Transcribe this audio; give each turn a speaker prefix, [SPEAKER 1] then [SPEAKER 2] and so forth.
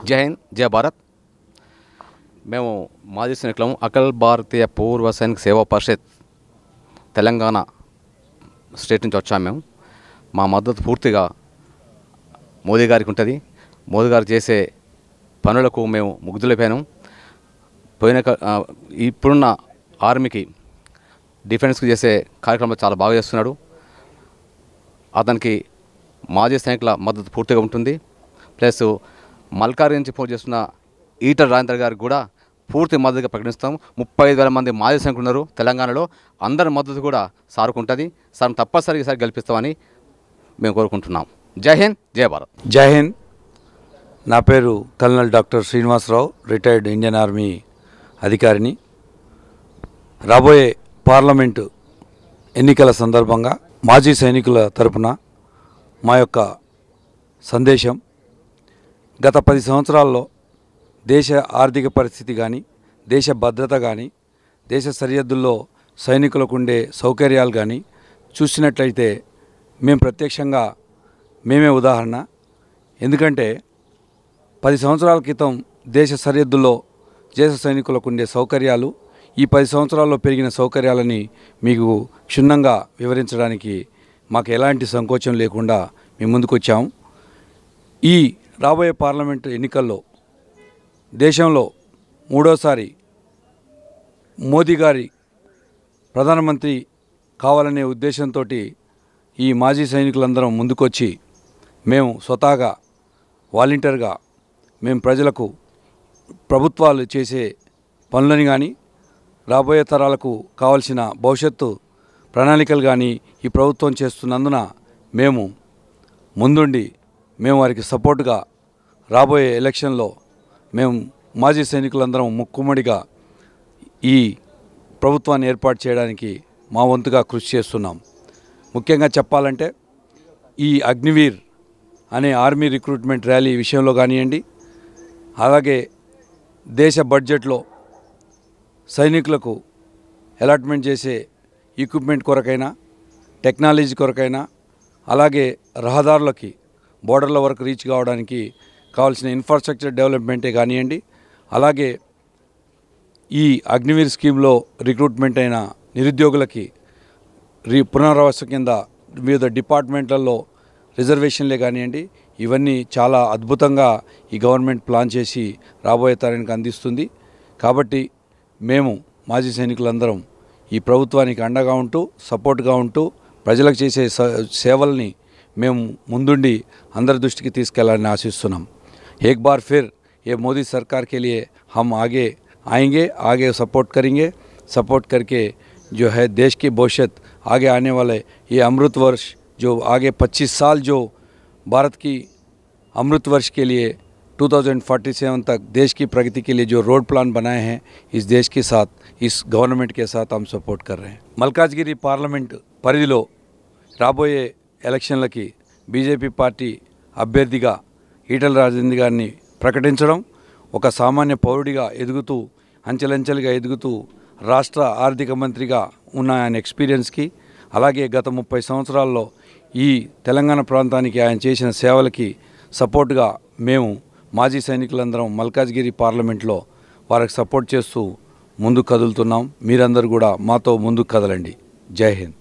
[SPEAKER 1] జై హింద్, జై భారత్. మేము మాజీ సైనికులము. అఖిల భారతీయ పూర్వ సైనిక సేవా పరిషత్ తెలంగాణ స్టేట్ నుంచి వచ్చాము. మేము మా మద్దతు పూర్తిగా మోదీ గారికి ఉంటుంది. మోదీ గారు చేసే పనులకు మేము ముగ్ధులైపోయాము. ఇప్పుడున్న ఆర్మీకి డిఫెన్స్కి చేసే కార్యక్రమాలు చాలా బాగా చేస్తున్నాడు. అతనికి మాజీ సైనికుల మద్దతు పూర్తిగా ఉంటుంది. ప్లస్ మల్కారి నుంచి పోటీ చేస్తున్న ఈటల రాజేందర్ గారికి కూడా పూర్తి మద్దతుగా ప్రకటిస్తాం. 35,000 మంది మాజీ సైనికులు ఉన్నారు తెలంగాణలో. అందరి మద్దతు కూడా సార్కు ఉంటుంది. సార్ తప్పనిసరిగా సార్ గెలిపిస్తామని మేము కోరుకుంటున్నాం. జై హింద్, జై భారత్.
[SPEAKER 2] జై హింద్. నా పేరు colonel doctor Srinivasarao, retired Indian army అధికారిని. రాబోయే పార్లమెంటు ఎన్నికల సందర్భంగా మాజీ సైనికుల తరపున మా యొక్క సందేశం, గత 10 సంవత్సరాల్లో దేశ ఆర్థిక పరిస్థితి కానీ, దేశ భద్రత కానీ, దేశ సరిహద్దుల్లో సైనికులకు ఉండే సౌకర్యాలు కానీ చూసినట్లయితే మేము ప్రత్యక్షంగా మేమే ఉదాహరణ. ఎందుకంటే 10 సంవత్సరాల క్రితం దేశ సరిహద్దుల్లో దేశ సైనికులకు ఉండే సౌకర్యాలు, ఈ 10 సంవత్సరాల్లో పెరిగిన సౌకర్యాలని మీకు క్షుణ్ణంగా వివరించడానికి మాకు ఎలాంటి సంకోచం లేకుండా మేము ముందుకు వచ్చాము. ఈ రాబోయే పార్లమెంటు ఎన్నికల్లో దేశంలో 3వసారి మోదీ గారి ప్రధానమంత్రి కావాలనే ఉద్దేశంతో ఈ మాజీ సైనికులందరం ముందుకొచ్చి మేము స్వతహాగా వాలంటీర్గా మేము ప్రజలకు ప్రభుత్వాలు చేసే పనులని కానీ, రాబోయే తరాలకు కావాల్సిన భవిష్యత్తు ప్రణాళికలు కానీ ఈ ప్రభుత్వం చేస్తున్నందున మేము ముందుండి మేము వారికి సపోర్టుగా రాబోయే ఎలక్షన్లో మేము మాజీ సైనికులందరం ముక్కుమ్మడిగా ఈ ప్రభుత్వాన్ని ఏర్పాటు చేయడానికి మా వంతుగా కృషి చేస్తున్నాం. ముఖ్యంగా చెప్పాలంటే ఈ అగ్నివీర్ అనే ఆర్మీ రిక్రూట్మెంట్ ర్యాలీ విషయంలో కానివ్వండి, అలాగే దేశ బడ్జెట్లో సైనికులకు అలాట్మెంట్ చేసే ఎక్విప్మెంట్ కొరకైనా, టెక్నాలజీ కొరకైనా, అలాగే రహదారులకి బోర్డర్ల వరకు రీచ్ కావడానికి కావాల్సిన ఇన్ఫ్రాస్ట్రక్చర్ డెవలప్మెంటే కానివ్వండి, అలాగే ఈ అగ్నివీర్ స్కీమ్లో రిక్రూట్మెంట్ అయిన నిరుద్యోగులకి పునరావాస కింద వివిధ డిపార్ట్మెంట్లలో రిజర్వేషన్లే కానివ్వండి, ఇవన్నీ చాలా అద్భుతంగా ఈ గవర్నమెంట్ ప్లాన్ చేసి రాబోయే తరానికి అందిస్తుంది. కాబట్టి మేము మాజీ సైనికులందరం ఈ ప్రభుత్వానికి అండగా ఉంటూ, సపోర్ట్గా ఉంటూ, ప్రజలకు చేసే సేవల్ని మేము ముందుండి అందరి దృష్టికి తీసుకెళ్లాలని ఆశిస్తున్నాం. एक बार फिर ये मोदी सरकार के लिए हम आगे आएंगे, आगे सपोर्ट करेंगे. सपोर्ट करके जो है देश की भविष्यत आगे आने वाले ये अमृत वर्ष, जो आगे 25 साल जो भारत की अमृत वर्ष के लिए 2047 तक देश की प्रगति के लिए जो रोड प्लान बनाए हैं, इस देश के साथ, इस गवर्नमेंट के साथ हम सपोर्ट कर रहे हैं. మల్కాజ్గిరి పార్లమెంట్ పరిధిలో రాబోయే ఎలక్షన్లకి బీజేపీ పార్టీ అభ్యర్థిగా ఈటల రాజేందర్ గారిని ప్రకటించడం, ఒక సామాన్య పౌరుడిగా ఎదుగుతూ, అంచెలంచెలుగా ఎదుగుతూ రాష్ట్ర ఆర్థిక మంత్రిగా ఉన్న ఆయన ఎక్స్పీరియన్స్కి, అలాగే గత 30 సంవత్సరాల్లో ఈ తెలంగాణ ప్రాంతానికి ఆయన చేసిన సేవలకి సపోర్ట్గా మేము మాజీ సైనికులందరం మల్కాజ్గిరి పార్లమెంట్లో వారికి సపోర్ట్ చేస్తూ ముందుకు కదులుతున్నాం. మీరందరూ కూడా మాతో ముందుకు కదలండి. జై హింద్.